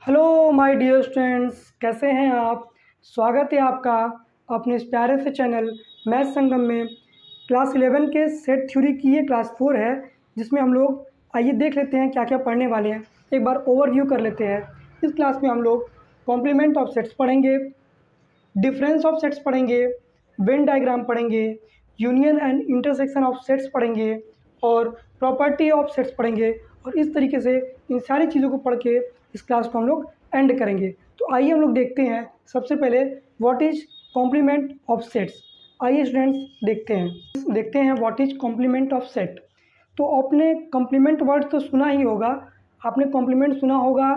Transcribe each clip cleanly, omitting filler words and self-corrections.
Hello my dear students, कैसे हैं आप। स्वागत है आपका अपने इस प्यारे से चैनल मैथ संगम में। क्लास 11 के सेट थ्योरी की ये क्लास 4 है, जिसमें हम लोग आइए देख लेते हैं क्या क्या पढ़ने वाले हैं। एक बार ओवरव्यू कर लेते हैं। इस क्लास में हम लोग कॉम्प्लीमेंट ऑफ सेट्स पढ़ेंगे, डिफरेंस ऑफ सेट्स पढ़ेंगे, वेन डायग्राम पढ़ेंगे, union and intersection of sets पढ़ेंगे और प्रॉपर्टी ऑफ सेट्स पढ़ेंगे। और इस तरीके से इन सारी चीज़ों को पढ़ के इस क्लास को हम लोग एंड करेंगे। तो आइए हम लोग देखते हैं सबसे पहले what is complement of sets. आइए स्टूडेंट्स देखते हैं what is complement of set. तो आपने कॉम्प्लीमेंट वर्ड तो सुना ही होगा। आपने कॉम्प्लीमेंट सुना होगा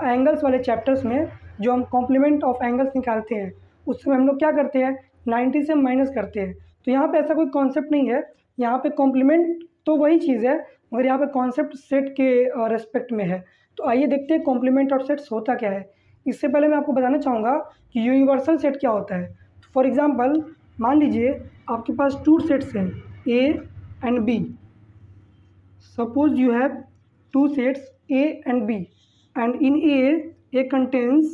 एंगल्स वाले चैप्टर्स में, जो हम कॉम्प्लीमेंट ऑफ एंगल्स निकालते हैं उस समय हम लोग क्या करते हैं, 90 से माइनस करते हैं। तो यहाँ पे ऐसा कोई कॉन्सेप्ट नहीं है। यहाँ पे कॉम्प्लीमेंट तो वही चीज़ है, मगर यहाँ पे कॉन्सेप्ट सेट के रेस्पेक्ट में है। तो आइए देखते हैं कॉम्प्लीमेंट ऑफ सेट्स होता क्या है। इससे पहले मैं आपको बताना चाहूँगा कि यूनिवर्सल सेट क्या होता है। फॉर एग्जांपल मान लीजिए आपके पास टू सेट्स हैं A and B. Suppose you have two sets A and B, and in A contains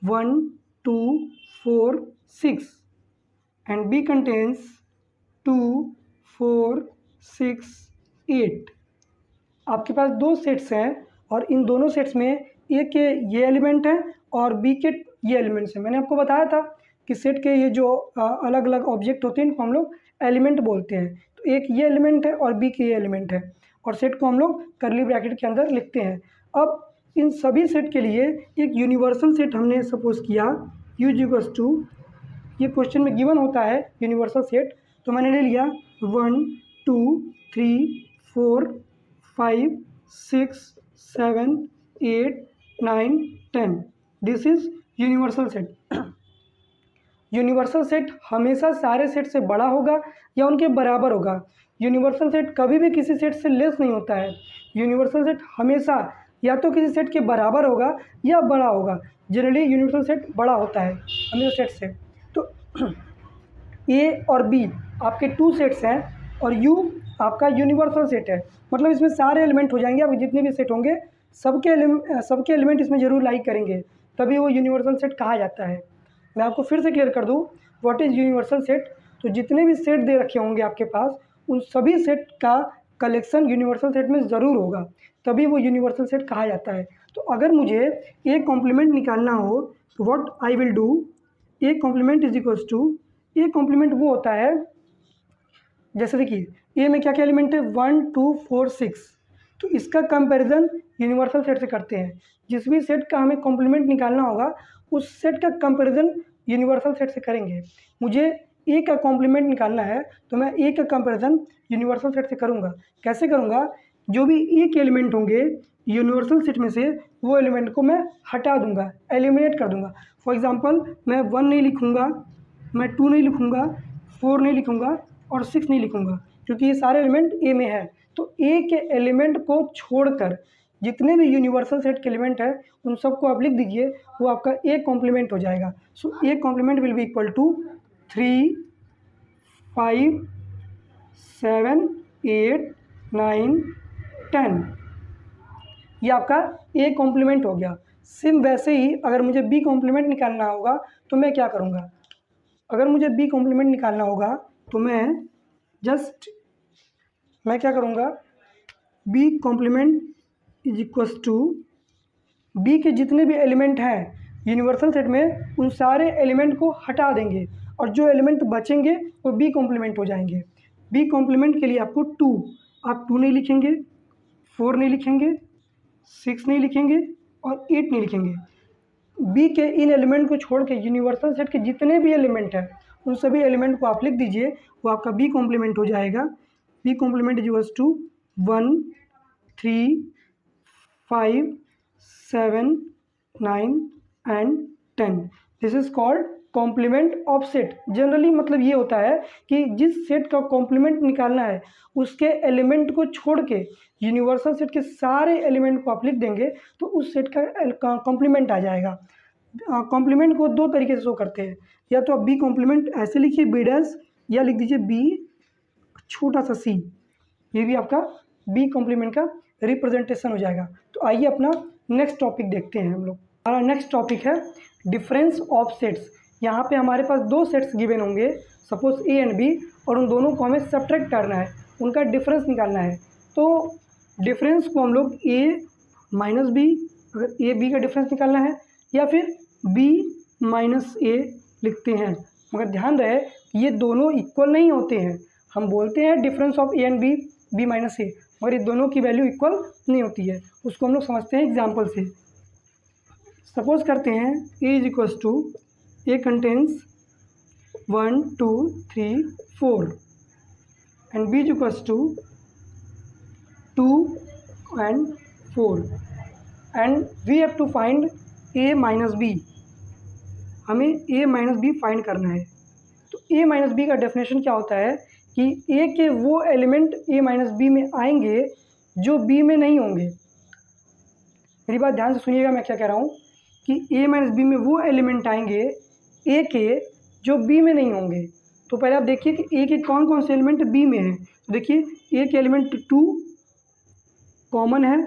1 2 4 6 and B contains 2 4 6 8। आपके पास दो सेट्स हैं और इन दोनों सेट्स में ए के ये एलिमेंट हैं और बी के ये एलिमेंट्स हैं। मैंने आपको बताया था कि सेट के ये जो अलग अलग ऑब्जेक्ट होते हैं इनको हम लोग एलिमेंट बोलते हैं। तो एक ये एलिमेंट है और बी के ये एलिमेंट है, और सेट को हम लोग करली ब्रैकेट के अंदर लिखते हैं। अब इन सभी सेट के लिए एक यूनिवर्सल सेट हमने सपोज किया U इक्वल्स टू, ये क्वेश्चन में गिवन होता है यूनिवर्सल सेट, तो मैंने ले लिया 1 2 3 4 5 6 7 8 9 10। This is universal set. Universal set हमेशा सारे सेट से बड़ा होगा या उनके बराबर होगा। यूनिवर्सल सेट कभी भी किसी सेट से लेस नहीं होता है। यूनिवर्सल सेट हमेशा या तो किसी सेट के बराबर होगा या बड़ा होगा। जनरली यूनिवर्सल सेट बड़ा होता है हमेशा सेट से। तो ए और बी आपके टू सेट्स हैं और यू आपका यूनिवर्सल सेट है, मतलब इसमें सारे एलिमेंट हो जाएंगे। आपके जितने भी सेट होंगे सबके एलिमेंट इसमें ज़रूर लाइक करेंगे, तभी वो यूनिवर्सल सेट कहा जाता है। मैं आपको फिर से क्लियर कर दूं व्हाट इज़ यूनिवर्सल सेट। तो जितने भी सेट दे रखे होंगे आपके पास, उन सभी सेट का कलेक्शन यूनिवर्सल सेट में ज़रूर होगा, तभी वो यूनिवर्सल सेट कहा जाता है। तो अगर मुझे ए कॉम्प्लीमेंट निकालना हो तो what I will do, A complement is equals to, A complement वो होता है, जैसे देखिए ए में क्या क्या एलिमेंट है 1 2 4 6। तो इसका कंपैरिजन यूनिवर्सल सेट से करते हैं। जिस भी सेट का हमें कॉम्प्लीमेंट निकालना होगा उस सेट का कंपैरिजन यूनिवर्सल सेट से करेंगे। मुझे ए का कॉम्प्लीमेंट निकालना है तो मैं ए का कंपैरिजन यूनिवर्सल सेट से करूँगा। कैसे करूँगा, जो भी ए के एलिमेंट होंगे यूनिवर्सल सेट में से वो एलिमेंट को मैं हटा दूंगा, एलिमिनेट कर दूंगा। फॉर एग्जांपल मैं 1 नहीं लिखूँगा, मैं 2 नहीं लिखूँगा, 4 नहीं लिखूँगा और 6 नहीं लिखूँगा, क्योंकि ये सारे एलिमेंट ए में है। तो ए के एलिमेंट को छोड़कर जितने भी यूनिवर्सल सेट के एलिमेंट है उन सबको आप लिख दीजिए, वो आपका ए कॉम्प्लीमेंट हो जाएगा। So A complement will be equal to 3 5 7 8 9 10। ये आपका ए कॉम्प्लीमेंट हो गया। सिम वैसे ही अगर मुझे बी कॉम्प्लीमेंट निकालना होगा तो मैं क्या करूँगा, अगर मुझे बी कॉम्प्लीमेंट निकालना होगा तो मैं क्या करूँगा, B complement is equals to, B के जितने भी एलिमेंट हैं यूनिवर्सल सेट में उन सारे एलिमेंट को हटा देंगे और जो एलिमेंट बचेंगे वो बी कॉम्प्लीमेंट हो जाएंगे। बी कॉम्प्लीमेंट के लिए आपको 2, आप 2 नहीं लिखेंगे, 4 नहीं लिखेंगे, 6 नहीं लिखेंगे और 8 नहीं लिखेंगे। बी के इन एलिमेंट को छोड़ के यूनिवर्सल सेट के जितने भी एलिमेंट हैं उन सभी एलिमेंट को आप लिख दीजिए, वो आपका बी कॉम्प्लीमेंट हो जाएगा। B complement is equals to 1 3 5 7 9 and 10। This is called complement of set. Generally मतलब ये होता है कि जिस सेट का कॉम्प्लीमेंट निकालना है उसके एलिमेंट को छोड़ के यूनिवर्सल सेट के सारे एलिमेंट को आप लिख देंगे तो उस सेट का कॉम्प्लीमेंट आ जाएगा। कॉम्प्लीमेंट को दो तरीके से शो करते हैं, या तो आप बी कॉम्प्लीमेंट ऐसे लिखिए बी डैश, या लिख दीजिए बी छोटा सा सी, ये भी आपका बी कॉम्प्लीमेंट का रिप्रेजेंटेशन हो जाएगा। तो आइए अपना नेक्स्ट टॉपिक देखते हैं हम लोग। हमारा नेक्स्ट टॉपिक है डिफरेंस ऑफ सेट्स। यहाँ पे हमारे पास दो सेट्स गिवन होंगे, सपोज ए एंड बी, और उन दोनों को हमें सब्ट्रैक्ट करना है, उनका डिफरेंस निकालना है। तो डिफरेंस को हम लोग ए माइनस बी, अगर ए बी का डिफरेंस निकालना है, या फिर बी माइनस ए लिखते हैं। मगर ध्यान रहे ये दोनों इक्वल नहीं होते हैं। हम बोलते हैं difference of A and B, B minus A, मगर ये दोनों की वैल्यू इक्वल नहीं होती है। उसको हम लोग समझते हैं एग्जाम्पल से। सपोज करते हैं A is equals to A contains 1 2 3 4 and B is equals to 2 and 4 and we have to find A minus B. हमें ए माइनस बी फाइंड करना है। तो ए माइनस बी का डेफिनेशन क्या होता है कि ए के वो एलिमेंट ए माइनस बी में आएंगे जो बी में नहीं होंगे। मेरी बात ध्यान से सुनिएगा, मैं क्या कह रहा हूँ कि ए माइनस बी में वो एलिमेंट आएंगे ए के जो बी में नहीं होंगे। तो पहले आप देखिए कि ए के कौन कौन से एलिमेंट बी में हैं। तो देखिए ए के एलिमेंट 2 कॉमन है,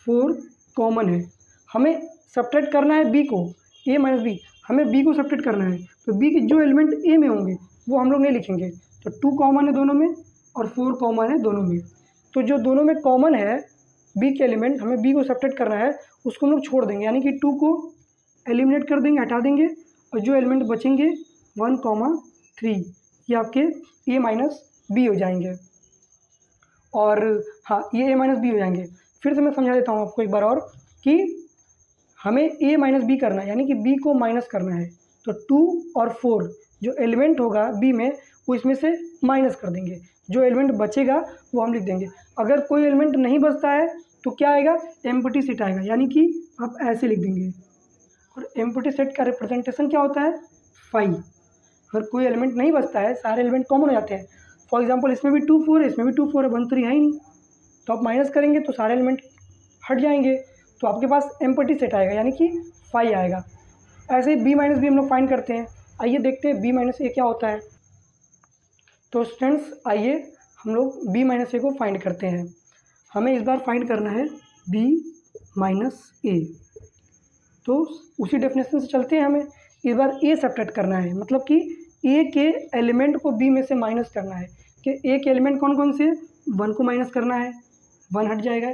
4 कॉमन है। हमें सब्ट्रैक्ट करना है बी को, ए माइनस बी, हमें बी को सब्ट्रैक्ट करना है। तो बी के जो एलिमेंट ए में होंगे वो हम लोग नहीं लिखेंगे। तो 2 कॉमन है दोनों में और 4 कॉमन है दोनों में। तो जो दोनों में कॉमन है बी के एलिमेंट, हमें बी को सब्ट्रैक्ट करना है, उसको हम लोग छोड़ देंगे, यानी कि 2 को एलिमिनेट कर देंगे, हटा देंगे, और जो एलिमेंट बचेंगे 1 3 ये आपके ए माइनस बी हो जाएंगे। और हाँ, ये ए माइनस बी हो जाएंगे। फिर से मैं समझा देता हूँ आपको एक बार और कि हमें ए माइनस बी करना है, यानी कि बी को माइनस करना है। तो 2 और 4 जो एलिमेंट होगा बी में वो इसमें से माइनस कर देंगे, जो एलिमेंट बचेगा वो हम लिख देंगे। अगर कोई एलिमेंट नहीं बचता है तो क्या आएगा, एम्प्टी सेट आएगा, यानी कि आप ऐसे लिख देंगे। और एम्प्टी सेट का रिप्रेजेंटेशन क्या होता है, 5। अगर कोई एलिमेंट नहीं बचता है, सारे एलिमेंट कॉमन हो जाते हैं। फॉर एग्जांपल इसमें भी 2 4 है, इसमें भी 2 4 है, 1 3 है ही नहीं, तो आप माइनस करेंगे तो सारे एलिमेंट हट जाएंगे, तो आपके पास एम्प्टी सेट आएगा, यानी कि 5 आएगा। ऐसे ही बी माइनस बी हम लोग फाइंड करते हैं। आइए देखते हैं बी माइनस ए क्या होता है। तो स्टूडेंट्स आइए हम लोग बी माइनस ए को फाइंड करते हैं। हमें इस बार फाइंड करना है बी माइनस ए। तो उसी डेफिनेशन से चलते हैं। हमें इस बार ए सब्ट्रैक्ट करना है, मतलब कि ए के एलिमेंट को बी में से माइनस करना है। कि ए के एलिमेंट कौन कौन से, 1 को माइनस करना है, 1 हट जाएगा।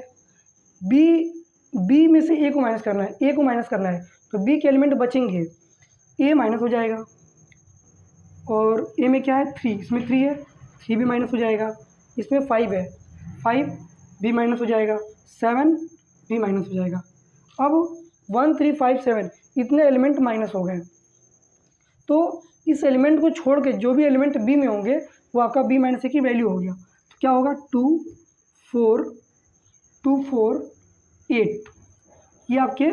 बी में से ए को माइनस करना है, ए को माइनस करना है, तो बी के एलिमेंट बचेंगे, ए माइनस हो जाएगा। और ए में क्या है, 3, इसमें 3 है, 3 भी माइनस हो जाएगा। इसमें 5 है, 5 भी माइनस हो जाएगा, 7 भी माइनस हो जाएगा। अब 1 3 5 7 इतने एलिमेंट माइनस हो गए। तो इस एलिमेंट को छोड़ के जो भी एलिमेंट बी में होंगे वो आपका बी माइनस ए की वैल्यू हो गया। तो क्या होगा, 2 4 2 4 8, ये आपके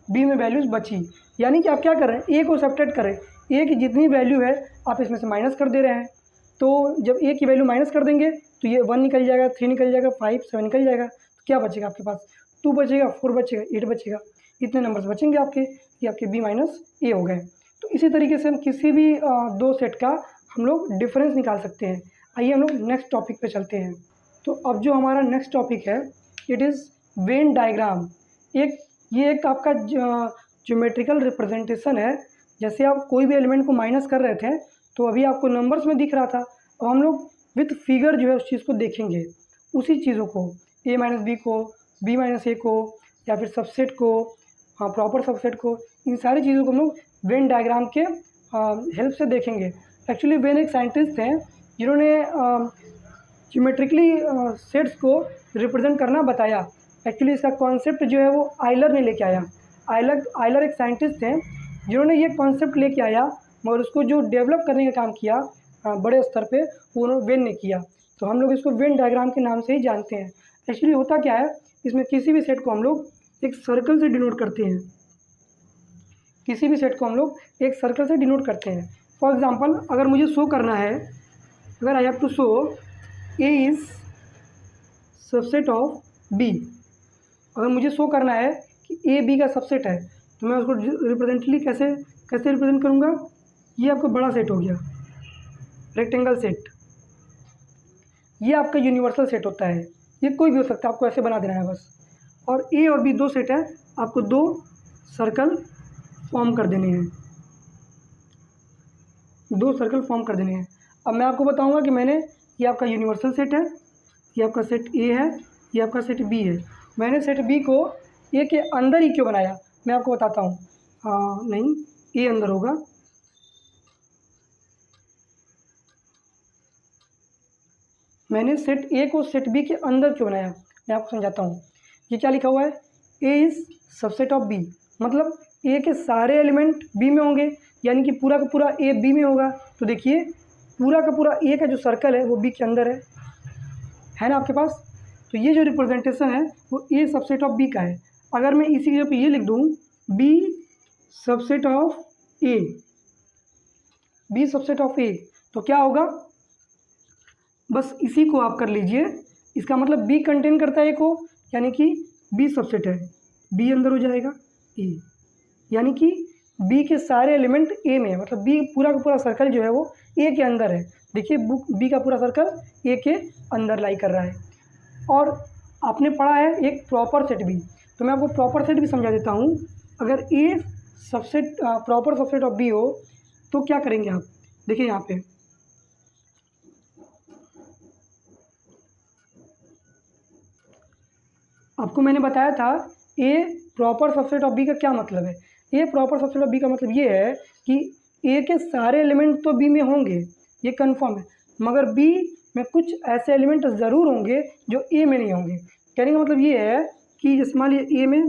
बी में वैल्यूज़ बची। यानी कि आप क्या कर रहे हैं, ए को सब्ट्रैक्ट करें, ए की जितनी वैल्यू है आप इसमें से माइनस कर दे रहे हैं। तो जब ए की वैल्यू माइनस कर देंगे तो ये 1 निकल जाएगा, 3 निकल जाएगा, 5 7 निकल जाएगा। तो क्या बचेगा आपके पास, 2 बचेगा, 4 बचेगा, 8 बचेगा। इतने नंबर्स बचेंगे आपके, ये आपके बी माइनस ए हो गए। तो इसी तरीके से हम किसी भी दो सेट का हम लोग डिफरेंस निकाल सकते हैं। आइए हम लोग नेक्स्ट टॉपिक पे चलते हैं। तो अब जो हमारा नेक्स्ट टॉपिक है, इट इज़ वेन डायग्राम। ये एक आपका ज्योमेट्रिकल रिप्रेजेंटेशन है। जैसे आप कोई भी एलिमेंट को माइनस कर रहे थे तो अभी आपको नंबर्स में दिख रहा था, अब हम लोग विथ फिगर जो है उस चीज़ को देखेंगे, उसी चीज़ों को, ए माइनस बी को, बी माइनस ए को, या फिर सबसेट को, हाँ प्रॉपर सबसेट को, इन सारी चीज़ों को हम लोग वेन डायग्राम के हेल्प से देखेंगे। एक्चुअली वेन एक साइंटिस्ट हैं जिन्होंने ज्योमेट्रिकली सेट्स को रिप्रेजेंट करना बताया। एक्चुअली इसका कॉन्सेप्ट जो है वो आयलर ने लेके आया। आयलर एक साइंटिस्ट हैं जिन्होंने ये कॉन्सेप्ट लेके आया, मगर उसको जो डेवलप करने का काम किया बड़े स्तर पे वो वेन ने किया। तो हम लोग इसको वेन डायग्राम के नाम से ही जानते हैं। एक्चुअली होता क्या है, इसमें किसी भी सेट को हम लोग एक सर्कल से डिनोट करते हैं। किसी भी सेट को हम लोग एक सर्कल से डिनोट करते हैं। फॉर एग्जांपल अगर मुझे शो करना है, अगर I have to show A is subset of B, अगर मुझे शो करना है कि ए बी का सबसेट है तो मैं उसको रिप्रेजेंटली कैसे रिप्रेजेंट करूँगा। ये आपका बड़ा सेट हो गया, रेक्टेंगल सेट। ये आपका यूनिवर्सल सेट होता है, ये कोई भी हो सकता है, आपको ऐसे बना देना है बस। और ए और बी दो सेट है, आपको दो सर्कल फॉर्म कर देने हैं, 2 सर्कल फॉर्म कर देने हैं। अब मैं आपको बताऊंगा कि मैंने, ये आपका यूनिवर्सल सेट है, ये आपका सेट ए है, ये आपका सेट बी है। मैंने सेट बी को ए के अंदर ही क्यों बनाया, मैं आपको बताता हूँ। नहीं, ए अंदर होगा। मैंने सेट ए को सेट बी के अंदर क्यों बनाया, मैं आपको समझाता हूँ। ये क्या लिखा हुआ है, A is subset of B, मतलब ए के सारे एलिमेंट बी में होंगे, यानी कि पूरा का पूरा ए बी में होगा। तो देखिए पूरा का पूरा ए का जो सर्कल है वो बी के अंदर है ना आपके पास। तो ये जो रिप्रेजेंटेशन है वो ए सबसेट ऑफ बी का है। अगर मैं इसी के जगह पे ये लिख दूँ B subset of A, B subset of A, तो क्या होगा, बस इसी को आप कर लीजिए। इसका मतलब बी कंटेन करता है ए को, यानी कि बी सबसेट है, बी अंदर हो जाएगा ए, यानी कि बी के सारे एलिमेंट ए में है, मतलब बी पूरा का पूरा सर्कल जो है वो ए के अंदर है। देखिए बी का पूरा सर्कल ए के अंदर लाई कर रहा है। और आपने पढ़ा है एक प्रॉपर सेट भी, तो मैं आपको प्रॉपर सेट भी समझा देता हूँ। अगर A subset proper subset of B हो तो क्या करेंगे आप, देखिए यहाँ पे आपको मैंने बताया था ए प्रॉपर सबसेट ऑफ बी का क्या मतलब है। ए प्रॉपर सबसेट ऑफ बी का मतलब ये है कि ए के सारे एलिमेंट तो बी में होंगे, ये कंफर्म है, मगर बी में कुछ ऐसे एलिमेंट ज़रूर होंगे जो ए में नहीं होंगे। कहने का मतलब ये है कि जैसे मान लीजिए ए में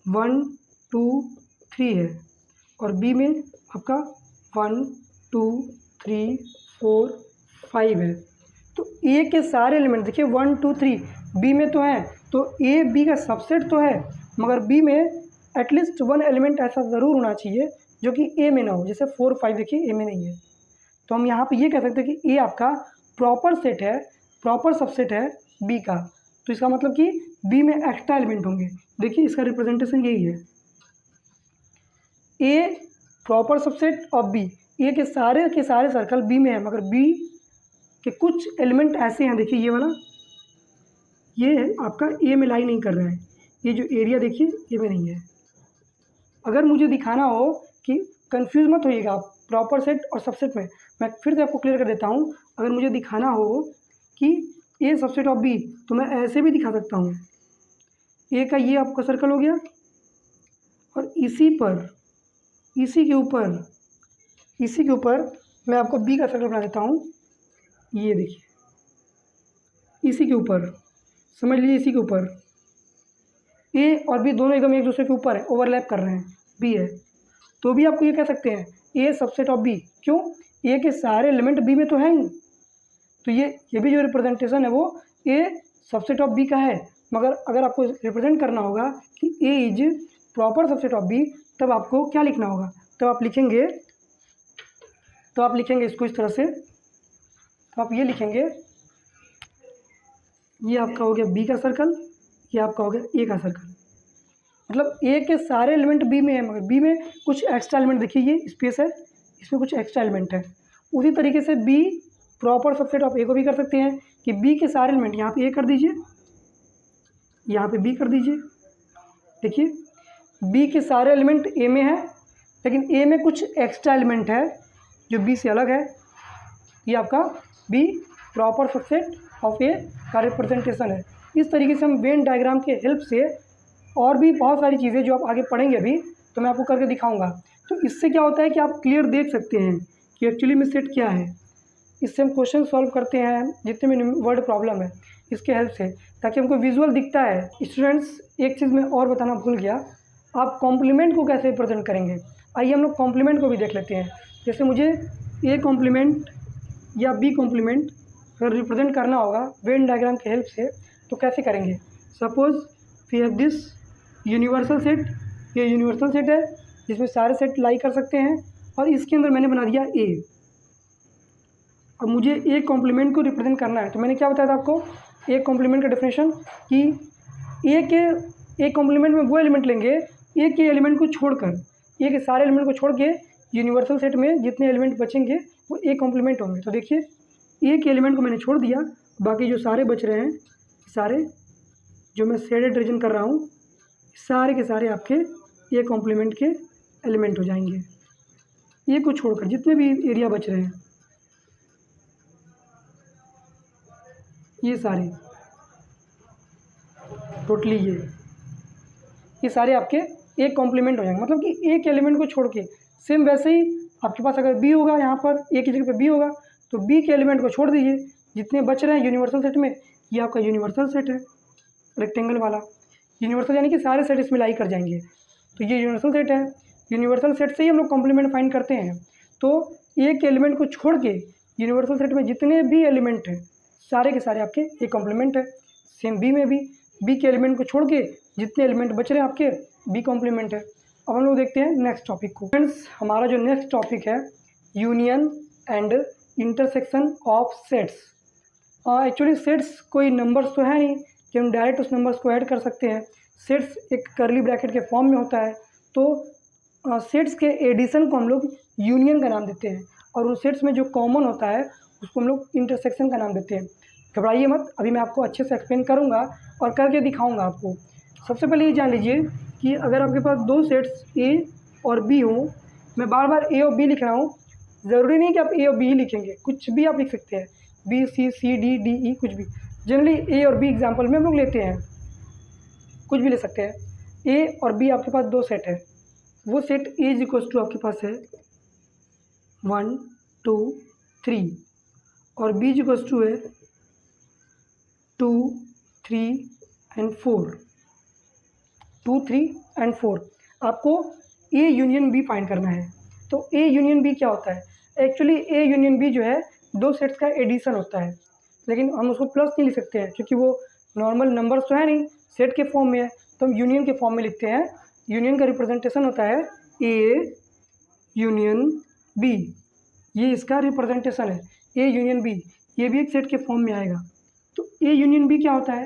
1 2 3 है और बी में आपका 1 2 3 4 5 है, तो ए के सारे एलिमेंट देखिए 1 2 3 बी में तो हैं, तो ए बी का सबसेट तो है, मगर बी में एटलीस्ट 1 एलिमेंट ऐसा ज़रूर होना चाहिए जो कि ए में ना हो। जैसे 4 5 देखिए ए में नहीं है, तो हम यहाँ पे ये कह सकते हैं कि ए आपका प्रॉपर सेट है, प्रॉपर सबसेट है बी का। तो इसका मतलब कि बी में एक्स्ट्रा एलिमेंट होंगे। देखिए इसका रिप्रेजेंटेशन यही है, ए प्रॉपर सबसेट ऑफ बी, ए के सारे सर्कल बी में है, मगर बी के कुछ एलिमेंट ऐसे हैं, देखिए ये वाला, ये आपका ए में लाई नहीं कर रहा है, ये जो एरिया देखिए ए में नहीं है। अगर मुझे दिखाना हो कि कंफ्यूज मत होइएगा आप प्रॉपर सेट और सबसेट में, मैं फिर से आपको क्लियर कर देता हूँ। अगर मुझे दिखाना हो कि ए सबसेट ऑफ बी, तो मैं ऐसे भी दिखा सकता हूँ। ए का ये आपका सर्कल हो गया और इसी के ऊपर मैं आपको बी का सर्कल बना देता हूँ। ये देखिए इसी के ऊपर, समझ लीजिए इसी के ऊपर ए और बी दोनों एकदम एक दूसरे के ऊपर है, ओवरलैप कर रहे हैं, बी है, तो भी आपको ये कह सकते हैं ए सबसेट ऑफ बी। क्यों, ए के सारे एलिमेंट बी में तो हैं ही, तो ये भी जो रिप्रेजेंटेशन है वो ए सबसेट ऑफ बी का है। मगर अगर आपको रिप्रेजेंट करना होगा कि A is proper subset of B, तब आपको क्या लिखना होगा, तब आप लिखेंगे इसको इस तरह से। तो आप ये लिखेंगे, ये आपका हो गया बी का सर्कल, ये आपका हो गया ए का सर्कल, मतलब ए के सारे एलिमेंट बी में है, मगर बी में कुछ एक्स्ट्रा एलिमेंट, देखिए ये स्पेस है, इसमें कुछ एक्स्ट्रा एलिमेंट है। उसी तरीके से बी प्रॉपर सबसेट ऑफ ए को भी कर सकते हैं कि बी के सारे एलिमेंट यहाँ पे ए कर दीजिए, यहाँ पे बी कर दीजिए। देखिए बी के सारे एलिमेंट ए में है, लेकिन ए में कुछ एक्स्ट्रा एलिमेंट है जो बी से अलग है। ये आपका बी प्रॉपर सबसेट ऑफ ए का रिप्रेजेंटेशन है। इस तरीके से हम वेन डायग्राम के हेल्प से और भी बहुत सारी चीज़ें जो आप आगे पढ़ेंगे अभी, तो मैं आपको करके दिखाऊंगा। तो इससे क्या होता है कि आप क्लियर देख सकते हैं कि एक्चुअली में सेट क्या है। इससे हम क्वेश्चन सॉल्व करते हैं जितने भी वर्ड प्रॉब्लम है इसके हेल्प से, ताकि हमको विजुअल दिखता है। स्टूडेंट्स एक चीज़ मैं और बताना भूल गया, आप कॉम्प्लीमेंट को कैसे रिप्रेजेंट करेंगे। आइए हम लोग कॉम्प्लीमेंट को भी देख लेते हैं। जैसे मुझे ए कॉम्प्लीमेंट या बी कॉम्प्लीमेंट अगर रिप्रेजेंट करना होगा वेन डायग्राम के हेल्प से, तो कैसे करेंगे। Suppose we have this universal set, ये यूनिवर्सल सेट है जिसमें सारे सेट लाई कर सकते हैं, और इसके अंदर मैंने बना दिया ए। अब मुझे ए कॉम्प्लीमेंट को रिप्रेजेंट करना है, तो मैंने क्या बताया था आपको, ए कॉम्प्लीमेंट का डेफिनेशन कि ए कॉम्प्लीमेंट में वो एलिमेंट लेंगे ए के एलिमेंट को छोड़कर, ए के सारे एलिमेंट को छोड़ के यूनिवर्सल सेट में जितने एलिमेंट बचेंगे वो ए कॉम्प्लीमेंट होंगे। तो देखिए ए के एलिमेंट को मैंने छोड़ दिया, बाकी जो सारे बच रहे हैं, सारे जो मैं शेडेड रीजन कर रहा हूँ, सारे के सारे आपके ए कॉम्प्लीमेंट के एलिमेंट हो जाएंगे। ए को छोड़कर जितने भी एरिया बच रहे हैं ये सारे टोटली ये सारे आपके एक कॉम्प्लीमेंट हो जाएंगे। मतलब कि एक एलिमेंट को छोड़ के सेम वैसे ही आपके पास अगर बी होगा, यहाँ पर ए की जगह पे बी होगा, तो बी के एलिमेंट को छोड़ दीजिए, जितने बच रहे हैं यूनिवर्सल सेट में ये आपका यूनिवर्सल सेट है रेक्टेंगल वाला। यूनिवर्सल यानी कि सारे सेट इसमें लाई कर जाएंगे, तो ये यूनिवर्सल सेट है। यूनिवर्सल सेट से ही हम लोग कॉम्प्लीमेंट फाइंड करते हैं। तो एक एलिमेंट को छोड़ के यूनिवर्सल सेट में जितने भी एलिमेंट हैं सारे के सारे आपके एक कॉम्प्लीमेंट है। सेम बी में भी बी के एलिमेंट को छोड़ के जितने एलिमेंट बच रहे हैं आपके बी कॉम्प्लीमेंट है। अब हम लोग देखते हैं नेक्स्ट टॉपिक को। फ्रेंड्स, हमारा जो नेक्स्ट टॉपिक है union and intersection of sets. Actually sets कोई नंबर्स तो है नहीं कि हम डायरेक्ट उस नंबर्स को ऐड कर सकते हैं। सेट्स एक कर्ली ब्रैकेट के फॉर्म में होता है, तो सेट्स के एडिशन को हम लोग यूनियन का नाम देते हैं, और उन सेट्स में जो कॉमन होता है उसको हम लोग इंटरसेक्शन का नाम देते हैं। घबराइए मत, अभी मैं आपको अच्छे से एक्सप्लेन करूँगा और करके दिखाऊँगा आपको। सबसे पहले ये जान लीजिए कि अगर आपके पास दो सेट्स ए और बी हों, मैं बार बार ए और बी लिख रहा हूँ, ज़रूरी नहीं कि आप ए और बी ही लिखेंगे, कुछ भी आप लिख सकते हैं, B C C D D E कुछ भी। जनरली ए और बी एग्जाम्पल में हम लोग लेते हैं, कुछ भी ले सकते हैं। ए और बी आपके पास दो सेट है, वो set A is equals to आपके पास है 1 2 3 और बी इज इक्वल्स टू है 2 3 एंड 4, 2 3 एंड 4। आपको ए यूनियन बी फाइंड करना है। तो ए यूनियन बी क्या होता है? एक्चुअली ए यूनियन बी जो है दो सेट्स का एडिशन होता है, लेकिन हम उसको प्लस नहीं लिख सकते हैं क्योंकि वो नॉर्मल नंबर्स तो है नहीं, सेट के फॉर्म में है, तो हम यूनियन के फॉर्म में लिखते हैं। यूनियन का रिप्रेजेंटेशन होता है ए यूनियन बी, ये इसका रिप्रेजेंटेशन है ए यूनियन बी। ये भी एक सेट के फॉर्म में आएगा। तो ए यूनियन बी क्या होता है?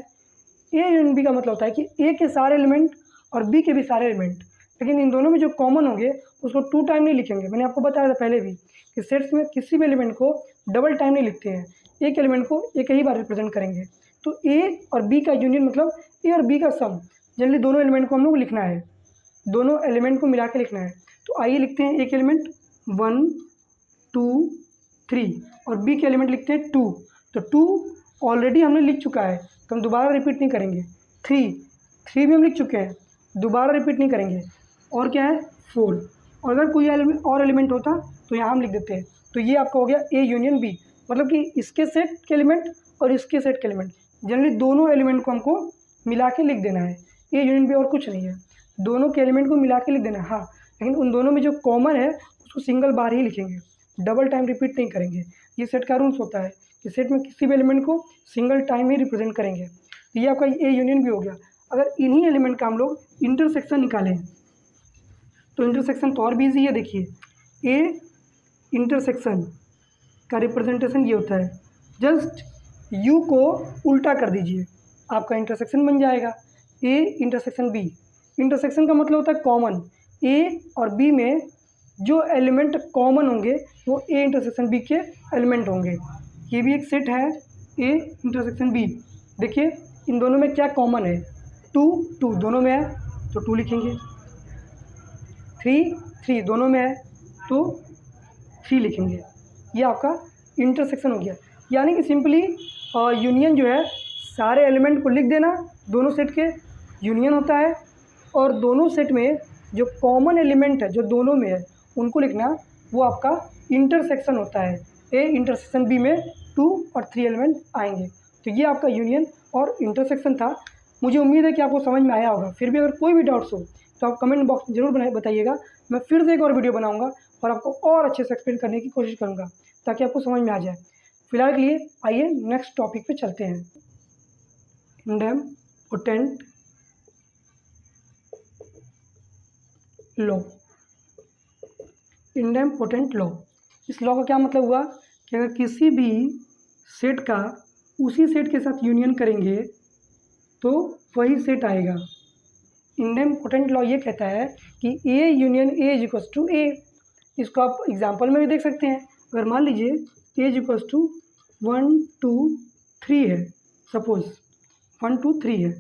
ए यूनियन बी का मतलब होता है कि ए के सारे एलिमेंट और बी के भी सारे एलिमेंट, लेकिन इन दोनों में जो कॉमन होंगे उसको 2 टाइम नहीं लिखेंगे। मैंने आपको बताया था पहले भी कि सेट्स में किसी भी एलिमेंट को डबल टाइम नहीं लिखते हैं, एक एलिमेंट को एक ही बार रिप्रेजेंट करेंगे। तो ए और बी का यूनियन मतलब ए और बी का सम। जनरली दोनों एलिमेंट को हम लोग लिखना है, दोनों एलिमेंट को मिला के लिखना है। तो आइए लिखते हैं एक एलिमेंट 1 2 3 और बी के एलिमेंट लिखते हैं 2। तो 2 ऑलरेडी हमने लिख चुका है, तो हम दोबारा रिपीट नहीं करेंगे। 3 भी हम लिख चुके हैं, दोबारा रिपीट नहीं करेंगे। और क्या है? 4। और अगर कोई और एलिमेंट होता तो यहाँ हम लिख देते हैं। तो ये आपका हो गया ए यूनियन बी, मतलब कि इसके सेट के एलिमेंट और इसके सेट के एलिमेंट, जनरली दोनों एलिमेंट को हमको मिला के लिख देना है। ए यूनियन बी और कुछ नहीं है, दोनों के एलिमेंट को मिला के लिख देना है। हाँ, लेकिन उन दोनों में जो कॉमन है उसको सिंगल बार ही लिखेंगे, डबल टाइम रिपीट नहीं करेंगे। ये सेट का रूल्स होता है कि सेट में किसी भी एलिमेंट को सिंगल टाइम ही रिप्रेजेंट करेंगे। तो ये आपका ए यूनियन बी हो गया। अगर इन्हीं एलिमेंट का हम लोग इंटरसेक्शन निकालें तो इंटरसेक्शन तो और भी ईजी है। देखिए ए इंटरसेक्शन का रिप्रेजेंटेशन ये होता है, जस्ट यू को उल्टा कर दीजिए, आपका इंटरसेक्शन बन जाएगा ए इंटरसेक्शन बी। इंटरसेक्शन का मतलब होता है कॉमन, ए और बी में जो एलिमेंट कॉमन होंगे वो ए इंटरसेक्शन बी के एलिमेंट होंगे। ये भी एक सेट है ए इंटरसेक्शन बी। देखिए इन दोनों में क्या कॉमन है? 2 दोनों में है तो 2 लिखेंगे, 3 दोनों में है तो 3 लिखेंगे। ये आपका इंटरसेक्शन हो गया। यानी कि सिंपली यूनियन जो है सारे एलिमेंट को लिख देना, दोनों सेट के यूनियन होता है, और दोनों सेट में जो कॉमन एलिमेंट है जो दोनों में है उनको लिखना, वो आपका इंटरसेक्शन होता है। ए इंटरसेक्शन बी में 2 और 3 एलिमेंट आएंगे। तो ये आपका यूनियन और इंटरसेक्शन था। मुझे उम्मीद है कि आपको समझ में आया होगा। फिर भी अगर कोई भी डाउट्स हो तो आप कमेंट बॉक्स में जरूर बताइएगा। मैं फिर से एक और वीडियो बनाऊंगा और आपको और अच्छे से एक्सप्लेन करने की कोशिश करूंगा ताकि आपको समझ में आ जाए। फिलहाल के लिए आइए नेक्स्ट टॉपिक पे चलते हैं। इनडेम्पोटेंट लॉ। इनडेम्पोटेंट लॉ, इस लॉ का क्या मतलब हुआ कि अगर किसी भी सेट का उसी सेट के साथ यूनियन करेंगे तो वही सेट आएगा। इनडेम्पोटेंट लॉ ये कहता है कि A union A is equals to A. इसको आप एग्जांपल में भी देख सकते हैं। अगर मान लीजिए ए इज इक्वल्स टू 1 2 3 है, सपोज 1 2 3 है,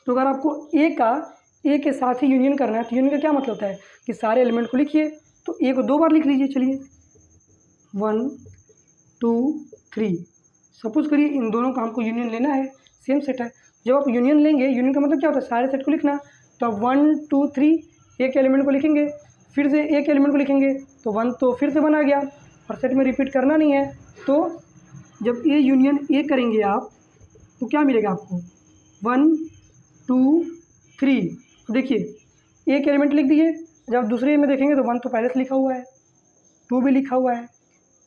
तो अगर आपको ए का ए के साथ ही यूनियन करना है, तो यूनियन का क्या मतलब होता है कि सारे एलिमेंट को लिखिए, तो ए को 2 बार लिख लीजिए। चलिए 1 2 3, सपोज करिए इन दोनों का हमको यूनियन लेना है, सेम सेट है। जब आप यूनियन लेंगे, यूनियन का मतलब क्या होता है, सारे सेट को लिखना। तो आप 1 2 3 एक एलिमेंट को लिखेंगे, फिर से एक एलिमेंट को लिखेंगे, तो 1 तो फिर से 1 आ गया, और सेट में रिपीट करना नहीं है। तो जब ए यूनियन ए करेंगे आप, तो क्या मिलेगा आपको, 1 2 3। देखिए एक एलिमेंट लिख दिए, जब दूसरे में देखेंगे तो 1 तो पहले से लिखा हुआ है, 2 भी लिखा हुआ है,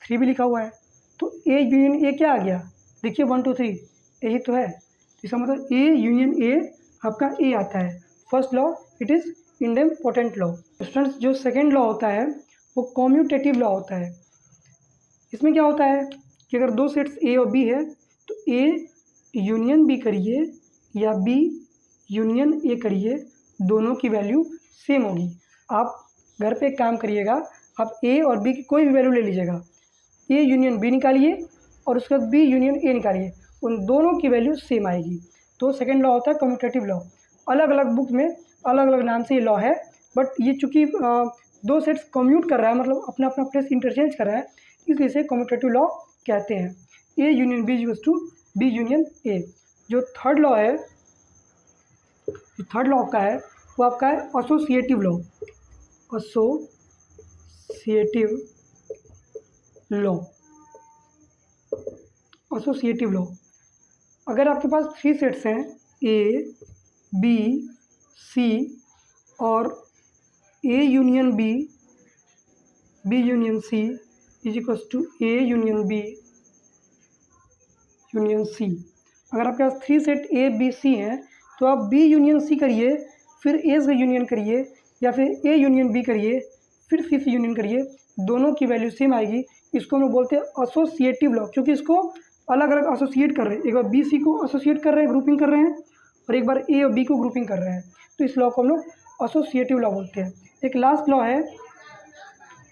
3 भी लिखा हुआ है, तो ए यूनियन ए क्या आ गया, देखिए 1 2 3 यही तो है। इसका मतलब ए यूनियन ए आपका ए आता है। First law it is idempotent law. Students जो सेकेंड लॉ होता है वो कम्यूटेटिव लॉ होता है। इसमें क्या होता है कि अगर दो सेट्स ए और बी है, तो ए यूनियन बी करिए या बी यूनियन ए करिए, दोनों की वैल्यू सेम होगी। आप घर पे एक काम करिएगा, आप ए और बी की कोई भी वैल्यू ले लीजिएगा, ए यूनियन बी निकालिए और उसके बाद बी यूनियन ए निकालिए, उन दोनों की वैल्यू सेम आएगी। तो सेकेंड लॉ होता है कम्यूटेटिव लॉ। अलग अलग बुक में अलग अलग नाम से ये लॉ है, बट ये चूँकि दो सेट्स कम्यूट कर रहा है, मतलब अपना अपना प्लेस इंटरचेंज कर रहा है, इसलिए इसे कम्यूटेटिव लॉ कहते हैं। A union B equals to B union A. जो थर्ड लॉ है, जो थर्ड लॉ आपका है वो आपका है associative law. Associative law, associative law. अगर आपके पास 3 सेट्स हैं ए बी सी और A union B B union C is equals to A union B union C. अगर आपके पास 3 सेट ए बी सी हैं, तो आप बी यूनियन सी करिए, फिर ए से यूनियन करिए, या फिर ए यूनियन बी करिए, फिर सी से यूनियन करिए, दोनों की वैल्यू सेम आएगी। इसको हम लोग बोलते हैं एसोसिएटिव लॉ, क्योंकि इसको अलग अलग एसोसिएट कर रहे हैं। एक बार बी सी को एसोसिएट कर रहे हैं, ग्रुपिंग कर रहे हैं, और एक बार ए और बी को ग्रुपिंग कर रहे हैं, तो इस लॉ को हम लोग एसोसिएटिव लॉ बोलते हैं। एक लास्ट लॉ है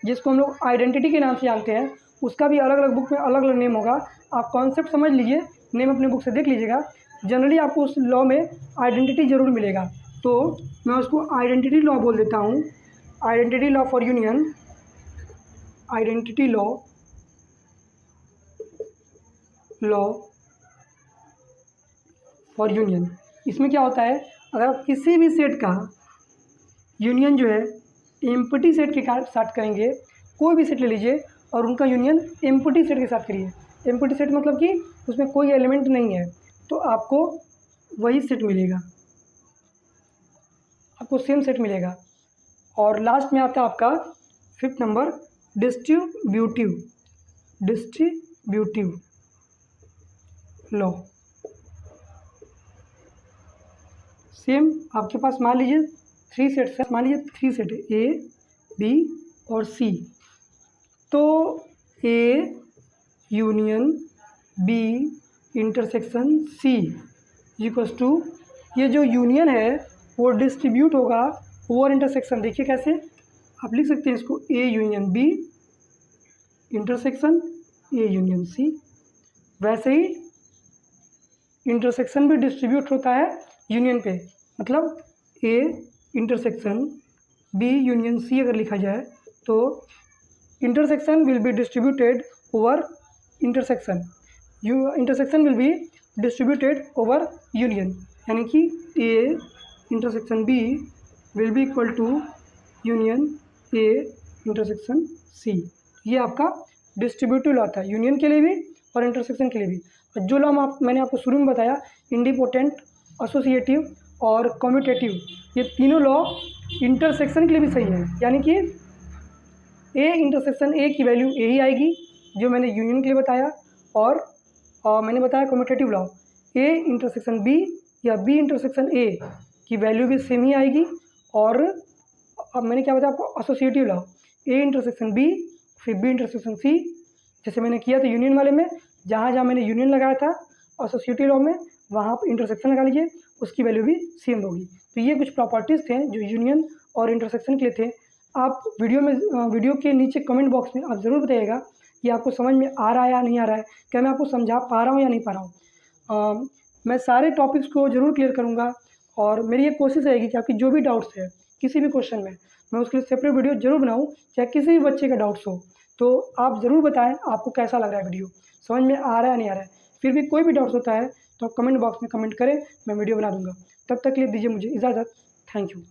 जिसको हम लोग आइडेंटिटी के नाम से जानते हैं, उसका भी अलग अलग बुक में अलग अलग नेम होगा। आप कॉन्सेप्ट समझ लीजिए, नेम अपने बुक से देख लीजिएगा, जनरली आपको उस लॉ में आइडेंटिटी जरूर मिलेगा। तो मैं उसको आइडेंटिटी लॉ बोल देता हूँ, identity law for union, identity law for union. इसमें क्या होता है, अगर आप किसी भी सेट का यूनियन जो है एम्प्टी सेट के साथ करेंगे, कोई भी सेट ले लीजिए और उनका यूनियन एम्प्टी सेट के साथ करिए। एम्प्टी सेट मतलब कि उसमें कोई एलिमेंट नहीं है, तो आपको वही सेट मिलेगा, आपको सेम सेट मिलेगा। और लास्ट में आता है आपका 5th number distributive law. Same आपके पास मान लीजिए 3 सेट्स है, मान लीजिए 3 सेट है ए बी और सी, तो A union B intersection C equals to, ये जो यूनियन है वो डिस्ट्रीब्यूट होगा ओवर इंटरसेक्शन। देखिए कैसे आप लिख सकते हैं इसको, A union B intersection A union C. वैसे ही इंटरसेक्शन भी डिस्ट्रीब्यूट होता है यूनियन पे, मतलब A intersection B union C अगर लिखा जाए तो intersection will be distributed over intersection, intersection will be distributed over union, यानी कि A intersection B will be equal to union A intersection C. ये आपका डिस्ट्रीब्यूटिव लॉ था, यूनियन के लिए भी और इंटरसेक्शन के लिए भी। और जो लॉ मैंने आपको शुरू में बताया, इंडिपोटेंट, एसोसिएटिव और कम्यूटेटिव, ये तीनों लॉ इंटरसेक्शन के लिए भी सही है, यानी कि ए इंटरसेक्शन ए की वैल्यू ए ही आएगी जो मैंने यूनियन के लिए बताया, और मैंने बताया commutative law A intersection B या बी इंटरसेक्शन ए की वैल्यू भी सेम ही आएगी। और अब मैंने क्या बताया आपको, associative law A intersection B फिर बी इंटरसेक्शन सी, जैसे मैंने किया था यूनियन वाले में, जहाँ जहाँ मैंने यूनियन लगाया था एसोसिएटिव लॉ में, वहाँ पर इंटरसेक्शन लगा लीजिए, उसकी वैल्यू भी सेम होगी। तो ये कुछ प्रॉपर्टीज़ थे जो यूनियन और इंटरसेक्शन के लिए थे। आप वीडियो के नीचे कमेंट बॉक्स में आप ज़रूर बताइएगा कि आपको समझ में आ रहा है या नहीं आ रहा है, क्या मैं आपको समझा पा रहा हूँ या नहीं पा रहा हूँ। मैं सारे टॉपिक्स को ज़रूर क्लियर करूँगा, और मेरी ये कोशिश रहेगी कि आपकी जो भी डाउट्स है किसी भी क्वेश्चन में, मैं उसके लिए सेपरेट वीडियो ज़रूर बनाऊँ, चाहे किसी भी बच्चे का डाउट्स हो। तो आप ज़रूर बताएं आपको कैसा लग रहा है वीडियो, समझ में आ रहा है नहीं आ रहा है। फिर भी कोई भी डाउट्स होता है तो आप कमेंट बॉक्स में कमेंट करें, मैं वीडियो बना दूँगा। तब तक के लिए दीजिए मुझे इजाज़त। Thank you.